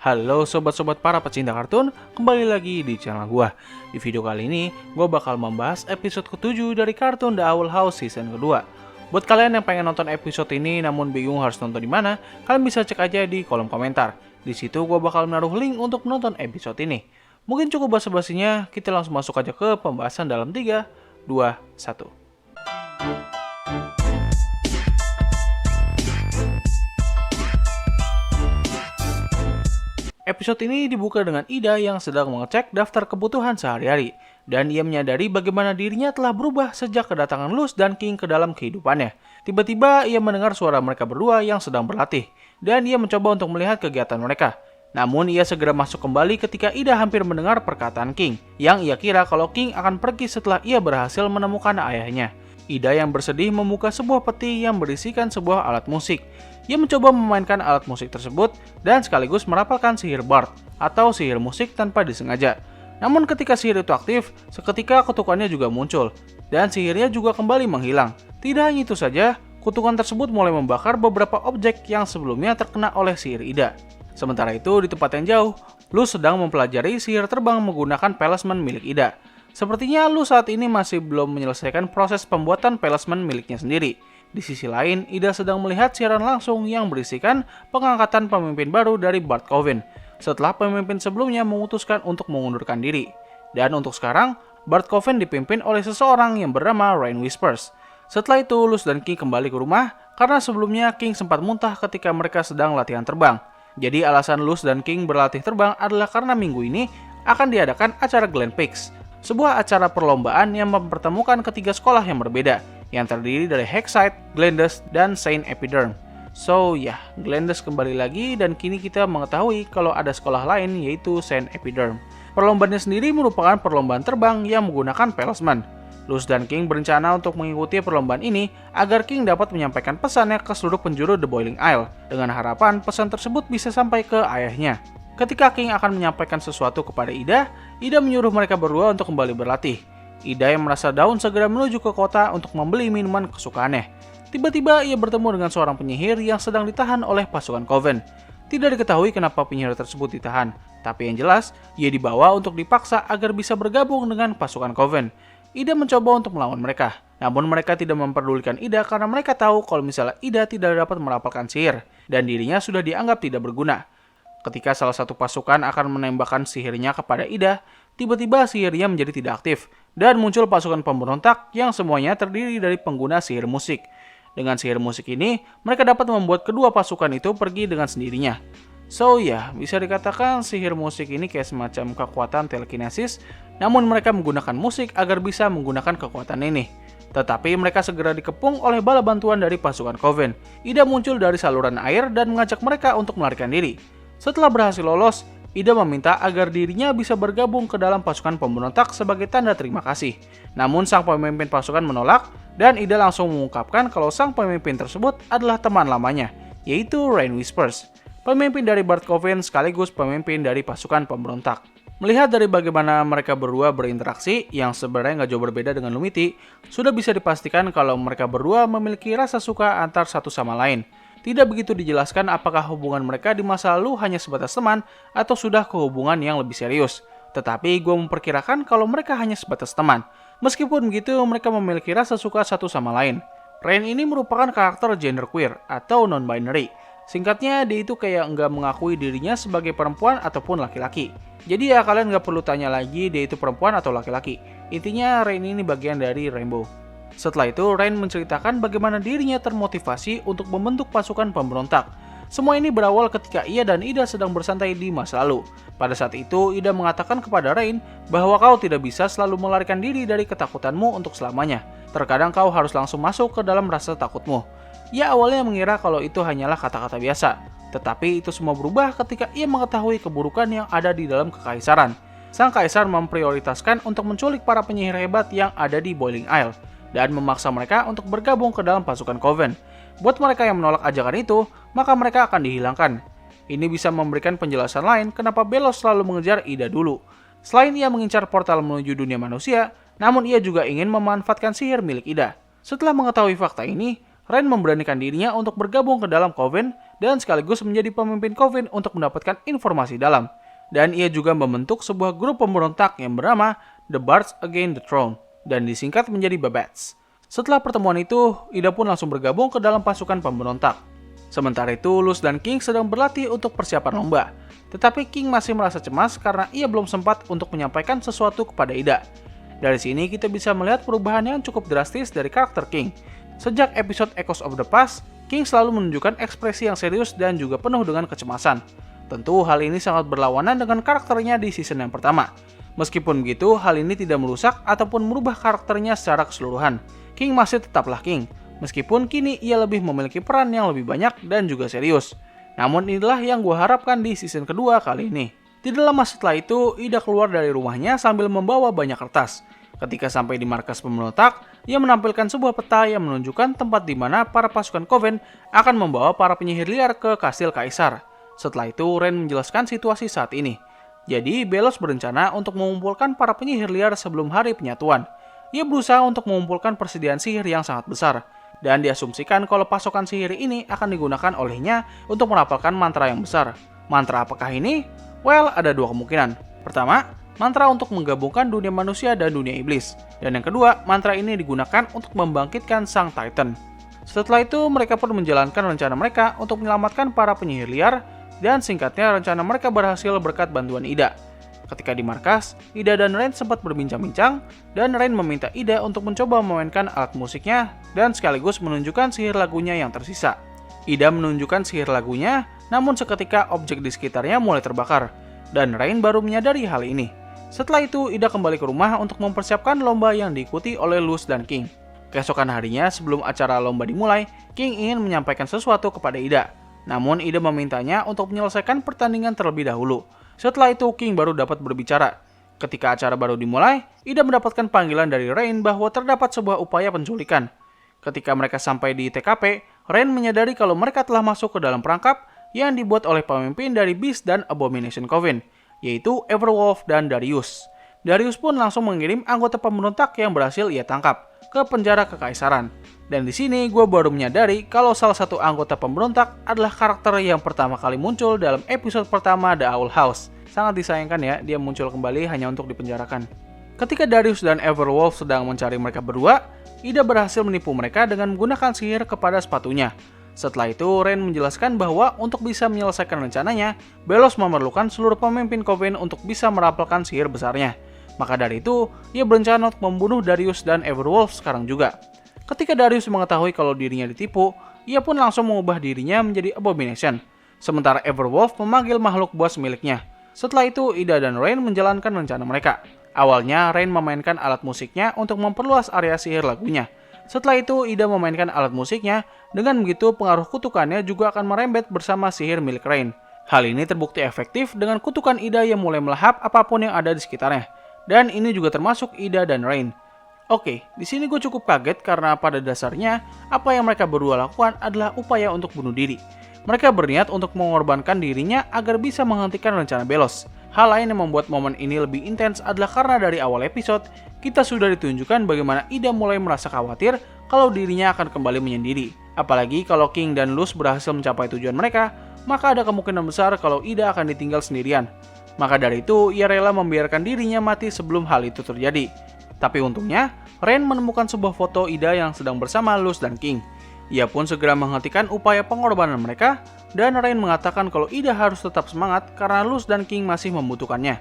Halo sobat-sobat para pecinta kartun, kembali lagi di channel gua. Di video kali ini, gua bakal membahas episode ke-7 dari kartun The Owl House season kedua. Buat kalian yang pengen nonton episode ini namun bingung harus nonton di mana, kalian bisa cek aja di kolom komentar. Di situ gua bakal menaruh link untuk menonton episode ini. Mungkin cukup basa-basinya, kita langsung masuk aja ke pembahasan dalam 3, 2, 1. Episode ini dibuka dengan Ida yang sedang mengecek daftar kebutuhan sehari-hari. Dan ia menyadari bagaimana dirinya telah berubah sejak kedatangan Luz dan King ke dalam kehidupannya. Tiba-tiba ia mendengar suara mereka berdua yang sedang berlatih. Dan ia mencoba untuk melihat kegiatan mereka. Namun ia segera masuk kembali ketika Ida hampir mendengar perkataan King. Yang ia kira kalau King akan pergi setelah ia berhasil menemukan ayahnya. Ida yang bersedih membuka sebuah peti yang berisikan sebuah alat musik. Ia mencoba memainkan alat musik tersebut dan sekaligus merapalkan sihir Bard atau sihir musik tanpa disengaja. Namun ketika sihir itu aktif, seketika kutukannya juga muncul dan sihirnya juga kembali menghilang. Tidak hanya itu saja, kutukan tersebut mulai membakar beberapa objek yang sebelumnya terkena oleh sihir Ida. Sementara itu di tempat yang jauh, Luz sedang mempelajari sihir terbang menggunakan talisman milik Ida. Sepertinya Luz saat ini masih belum menyelesaikan proses pembuatan talisman miliknya sendiri. Di sisi lain, Ida sedang melihat siaran langsung yang berisikan pengangkatan pemimpin baru dari Bard Coven setelah pemimpin sebelumnya memutuskan untuk mengundurkan diri. Dan untuk sekarang, Bard Coven dipimpin oleh seseorang yang bernama Rain Whispers. Setelah itu, Luz dan King kembali ke rumah karena sebelumnya King sempat muntah ketika mereka sedang latihan terbang. Jadi alasan Luz dan King berlatih terbang adalah karena minggu ini akan diadakan acara Glen Peaks, sebuah acara perlombaan yang mempertemukan ketiga sekolah yang berbeda, yang terdiri dari Hexside, Glendes, dan Saint Epiderm. So ya, Glendes kembali lagi dan kini kita mengetahui kalau ada sekolah lain yaitu Saint Epiderm. Perlombaannya sendiri merupakan perlombaan terbang yang menggunakan talisman. Luz dan King berencana untuk mengikuti perlombaan ini agar King dapat menyampaikan pesannya ke seluruh penjuru The Boiling Isle, dengan harapan pesan tersebut bisa sampai ke ayahnya. Ketika King akan menyampaikan sesuatu kepada Ida, Ida menyuruh mereka berdua untuk kembali berlatih. Ida yang merasa down segera menuju ke kota untuk membeli minuman kesukaannya. Tiba-tiba ia bertemu dengan seorang penyihir yang sedang ditahan oleh pasukan Coven. Tidak diketahui kenapa penyihir tersebut ditahan, tapi yang jelas ia dibawa untuk dipaksa agar bisa bergabung dengan pasukan Coven. Ida mencoba untuk melawan mereka, namun mereka tidak memperdulikan Ida karena mereka tahu kalau misalnya Ida tidak dapat merapalkan sihir dan dirinya sudah dianggap tidak berguna. Ketika salah satu pasukan akan menembakkan sihirnya kepada Ida, tiba-tiba sihirnya menjadi tidak aktif dan muncul pasukan pemberontak yang semuanya terdiri dari pengguna sihir musik. Dengan sihir musik ini, mereka dapat membuat kedua pasukan itu pergi dengan sendirinya. So ya, bisa dikatakan sihir musik ini kayak semacam kekuatan telekinesis, namun mereka menggunakan musik agar bisa menggunakan kekuatan ini. Tetapi mereka segera dikepung oleh bala bantuan dari pasukan Coven. Ida muncul dari saluran air dan mengajak mereka untuk melarikan diri. Setelah berhasil lolos, Ida meminta agar dirinya bisa bergabung ke dalam pasukan pemberontak sebagai tanda terima kasih. Namun sang pemimpin pasukan menolak dan Ida langsung mengungkapkan kalau sang pemimpin tersebut adalah teman lamanya, yaitu Rain Whispers, pemimpin dari Bard Coven sekaligus pemimpin dari pasukan pemberontak. Melihat dari bagaimana mereka berdua berinteraksi yang sebenarnya nggak jauh berbeda dengan Lumity, sudah bisa dipastikan kalau mereka berdua memiliki rasa suka antar satu sama lain. Tidak begitu dijelaskan apakah hubungan mereka di masa lalu hanya sebatas teman atau sudah ke hubungan yang lebih serius. Tetapi gue memperkirakan kalau mereka hanya sebatas teman. Meskipun begitu, mereka memiliki rasa suka satu sama lain. Rain ini merupakan karakter genderqueer atau non-binary. Singkatnya, dia itu kayak nggak mengakui dirinya sebagai perempuan ataupun laki-laki. Jadi ya kalian nggak perlu tanya lagi dia itu perempuan atau laki-laki. Intinya Rain ini bagian dari Rainbow. Setelah itu, Rain menceritakan bagaimana dirinya termotivasi untuk membentuk pasukan pemberontak. Semua ini berawal ketika ia dan Ida sedang bersantai di masa lalu. Pada saat itu, Ida mengatakan kepada Rain bahwa kau tidak bisa selalu melarikan diri dari ketakutanmu untuk selamanya. Terkadang kau harus langsung masuk ke dalam rasa takutmu. Ia awalnya mengira kalau itu hanyalah kata-kata biasa. Tetapi itu semua berubah ketika ia mengetahui keburukan yang ada di dalam kekaisaran. Sang kaisar memprioritaskan untuk menculik para penyihir hebat yang ada di Boiling Isle dan memaksa mereka untuk bergabung ke dalam pasukan Coven. Buat mereka yang menolak ajakan itu, maka mereka akan dihilangkan. Ini bisa memberikan penjelasan lain kenapa Belos selalu mengejar Ida dulu. Selain ia mengincar portal menuju dunia manusia, namun ia juga ingin memanfaatkan sihir milik Ida. Setelah mengetahui fakta ini, Rain memberanikan dirinya untuk bergabung ke dalam Coven dan sekaligus menjadi pemimpin Coven untuk mendapatkan informasi dalam. Dan ia juga membentuk sebuah grup pemberontak yang bernama The Bards Against the Throne dan disingkat menjadi Babets. Setelah pertemuan itu, Ida pun langsung bergabung ke dalam pasukan pemberontak. Sementara itu, Luz dan King sedang berlatih untuk persiapan lomba. Tetapi King masih merasa cemas karena ia belum sempat untuk menyampaikan sesuatu kepada Ida. Dari sini kita bisa melihat perubahan yang cukup drastis dari karakter King. Sejak episode Echoes of the Past, King selalu menunjukkan ekspresi yang serius dan juga penuh dengan kecemasan. Tentu hal ini sangat berlawanan dengan karakternya di season yang pertama. Meskipun begitu, hal ini tidak merusak ataupun merubah karakternya secara keseluruhan. King masih tetaplah King, meskipun kini ia lebih memiliki peran yang lebih banyak dan juga serius. Namun inilah yang gue harapkan di season kedua kali ini. Tidak lama setelah itu, Ida keluar dari rumahnya sambil membawa banyak kertas. Ketika sampai di markas pemberontak, ia menampilkan sebuah peta yang menunjukkan tempat di mana para pasukan Coven akan membawa para penyihir liar ke kastil Kaisar. Setelah itu, Rain menjelaskan situasi saat ini. Jadi, Belos berencana untuk mengumpulkan para penyihir liar sebelum hari penyatuan. Ia berusaha untuk mengumpulkan persediaan sihir yang sangat besar. Dan diasumsikan kalau pasokan sihir ini akan digunakan olehnya untuk merapalkan mantra yang besar. Mantra apakah ini? Well, ada dua kemungkinan. Pertama, mantra untuk menggabungkan dunia manusia dan dunia iblis. Dan yang kedua, mantra ini digunakan untuk membangkitkan sang Titan. Setelah itu, mereka pun menjalankan rencana mereka untuk menyelamatkan para penyihir liar. Dan singkatnya, rencana mereka berhasil berkat bantuan Ida. Ketika di markas, Ida dan Rain sempat berbincang-bincang, dan Rain meminta Ida untuk mencoba memainkan alat musiknya dan sekaligus menunjukkan sihir lagunya yang tersisa. Ida menunjukkan sihir lagunya, namun seketika objek di sekitarnya mulai terbakar, dan Rain baru menyadari hal ini. Setelah itu, Ida kembali ke rumah untuk mempersiapkan lomba yang diikuti oleh Luz dan King. Keesokan harinya, sebelum acara lomba dimulai, King ingin menyampaikan sesuatu kepada Ida. Namun, Ida memintanya untuk menyelesaikan pertandingan terlebih dahulu. Setelah itu, King baru dapat berbicara. Ketika acara baru dimulai, Ida mendapatkan panggilan dari Rain bahwa terdapat sebuah upaya penculikan. Ketika mereka sampai di TKP, Rain menyadari kalau mereka telah masuk ke dalam perangkap yang dibuat oleh pemimpin dari Beast dan Abomination Coven, yaitu Everwolf dan Darius. Darius pun langsung mengirim anggota pemberontak yang berhasil ia tangkap ke penjara kekaisaran. Dan di sini gue baru menyadari kalau salah satu anggota pemberontak adalah karakter yang pertama kali muncul dalam episode pertama The Owl House. Sangat disayangkan ya, dia muncul kembali hanya untuk dipenjarakan. Ketika Darius dan Everwolf sedang mencari mereka berdua, Ida berhasil menipu mereka dengan menggunakan sihir kepada sepatunya. Setelah itu, Rain menjelaskan bahwa untuk bisa menyelesaikan rencananya, Belos memerlukan seluruh pemimpin Coven untuk bisa merapalkan sihir besarnya. Maka dari itu, ia berencana untuk membunuh Darius dan Everwolf sekarang juga. Ketika Darius mengetahui kalau dirinya ditipu, ia pun langsung mengubah dirinya menjadi Abomination. Sementara Everwolf memanggil makhluk buas miliknya. Setelah itu, Ida dan Rain menjalankan rencana mereka. Awalnya, Rain memainkan alat musiknya untuk memperluas area sihir lagunya. Setelah itu, Ida memainkan alat musiknya, dengan begitu pengaruh kutukannya juga akan merembet bersama sihir milik Rain. Hal ini terbukti efektif dengan kutukan Ida yang mulai melahap apapun yang ada di sekitarnya. Dan ini juga termasuk Ida dan Rain. Oke, di sini gue cukup kaget karena pada dasarnya apa yang mereka berdua lakukan adalah upaya untuk bunuh diri. Mereka berniat untuk mengorbankan dirinya agar bisa menghentikan rencana Belos. Hal lain yang membuat momen ini lebih intens adalah karena dari awal episode, kita sudah ditunjukkan bagaimana Ida mulai merasa khawatir kalau dirinya akan kembali menyendiri. Apalagi kalau King dan Luz berhasil mencapai tujuan mereka, maka ada kemungkinan besar kalau Ida akan ditinggal sendirian. Maka dari itu, ia rela membiarkan dirinya mati sebelum hal itu terjadi. Tapi untungnya, Rain menemukan sebuah foto Ida yang sedang bersama Luz dan King. Ia pun segera menghentikan upaya pengorbanan mereka, dan Rain mengatakan kalau Ida harus tetap semangat karena Luz dan King masih membutuhkannya.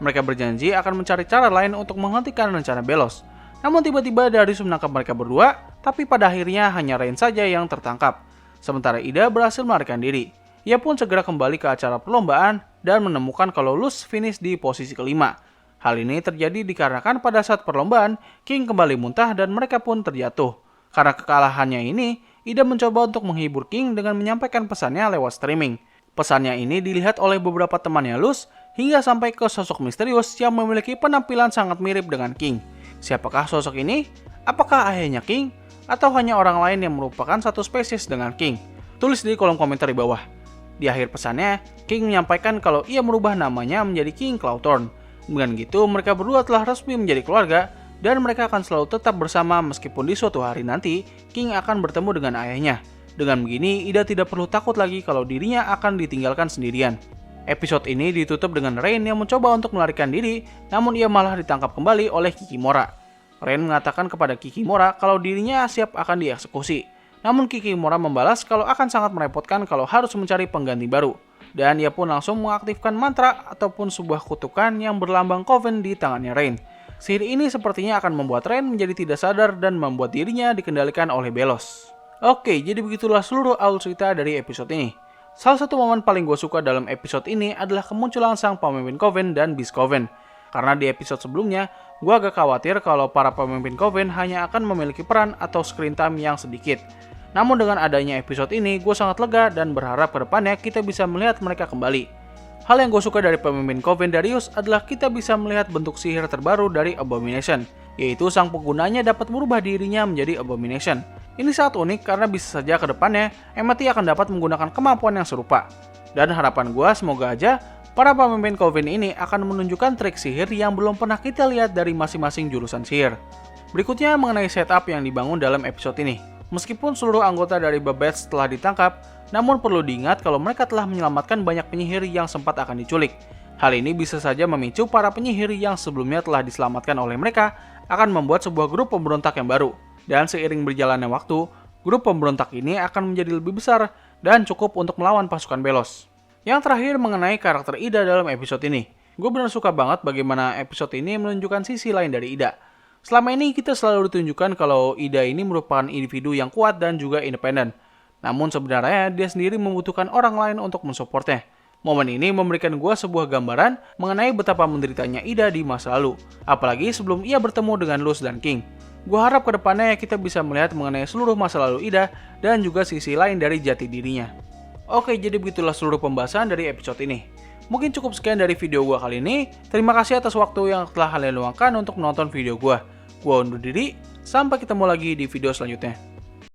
Mereka berjanji akan mencari cara lain untuk menghentikan rencana Belos. Namun tiba-tiba Darius menangkap mereka berdua, tapi pada akhirnya hanya Rain saja yang tertangkap. Sementara Ida berhasil melarikan diri. Ia pun segera kembali ke acara perlombaan dan menemukan kalau Luz finish di posisi kelima. Hal ini terjadi dikarenakan pada saat perlombaan, King kembali muntah dan mereka pun terjatuh. Karena kekalahannya ini, Ida mencoba untuk menghibur King dengan menyampaikan pesannya lewat streaming. Pesannya ini dilihat oleh beberapa temannya Luz, hingga sampai ke sosok misterius yang memiliki penampilan sangat mirip dengan King. Siapakah sosok ini? Apakah ayahnya King? Atau hanya orang lain yang merupakan satu spesies dengan King? Tulis di kolom komentar di bawah. Di akhir pesannya, King menyampaikan kalau ia merubah namanya menjadi King Clawthorne. Dengan gitu, mereka berdua telah resmi menjadi keluarga, dan mereka akan selalu tetap bersama meskipun di suatu hari nanti King akan bertemu dengan ayahnya. Dengan begini, Ida tidak perlu takut lagi kalau dirinya akan ditinggalkan sendirian. Episode ini ditutup dengan Rain yang mencoba untuk melarikan diri, namun ia malah ditangkap kembali oleh Kikimora. Rain mengatakan kepada Kikimora kalau dirinya siap akan dieksekusi. Namun Kikimora membalas kalau akan sangat merepotkan kalau harus mencari pengganti baru. Dan ia pun langsung mengaktifkan mantra ataupun sebuah kutukan yang berlambang Coven di tangannya Rain. Sihir ini sepertinya akan membuat Rain menjadi tidak sadar dan membuat dirinya dikendalikan oleh Belos. Oke, jadi begitulah seluruh alur cerita dari episode ini. Salah satu momen paling gue suka dalam episode ini adalah kemunculan sang pemimpin Coven dan Beast Coven. Karena di episode sebelumnya, gue agak khawatir kalau para pemimpin Coven hanya akan memiliki peran atau screen time yang sedikit. Namun dengan adanya episode ini, gue sangat lega dan berharap ke depannya kita bisa melihat mereka kembali. Hal yang gue suka dari pemimpin Coven Darius adalah kita bisa melihat bentuk sihir terbaru dari Abomination, yaitu sang penggunanya dapat merubah dirinya menjadi Abomination. Ini sangat unik karena bisa saja ke depannya Emmett akan dapat menggunakan kemampuan yang serupa. Dan harapan gue semoga aja para pemimpin Coven ini akan menunjukkan trik sihir yang belum pernah kita lihat dari masing-masing jurusan sihir. Berikutnya mengenai setup yang dibangun dalam episode ini. Meskipun seluruh anggota dari Babets telah ditangkap, namun perlu diingat kalau mereka telah menyelamatkan banyak penyihir yang sempat akan diculik. Hal ini bisa saja memicu para penyihir yang sebelumnya telah diselamatkan oleh mereka akan membuat sebuah grup pemberontak yang baru. Dan seiring berjalannya waktu, grup pemberontak ini akan menjadi lebih besar dan cukup untuk melawan pasukan Belos. Yang terakhir mengenai karakter Ida dalam episode ini. Gue benar suka banget bagaimana episode ini menunjukkan sisi lain dari Ida. Selama ini kita selalu ditunjukkan kalau Ida ini merupakan individu yang kuat dan juga independen. Namun sebenarnya dia sendiri membutuhkan orang lain untuk mensupportnya. Momen ini memberikan gue sebuah gambaran mengenai betapa menderitanya Ida di masa lalu. Apalagi sebelum ia bertemu dengan Luz dan King. Gue harap kedepannya kita bisa melihat mengenai seluruh masa lalu Ida dan juga sisi lain dari jati dirinya. Oke, jadi begitulah seluruh pembahasan dari episode ini. Mungkin cukup sekian dari video gue kali ini. Terima kasih atas waktu yang telah kalian luangkan untuk menonton video gue. Gue undur diri, sampai ketemu lagi di video selanjutnya.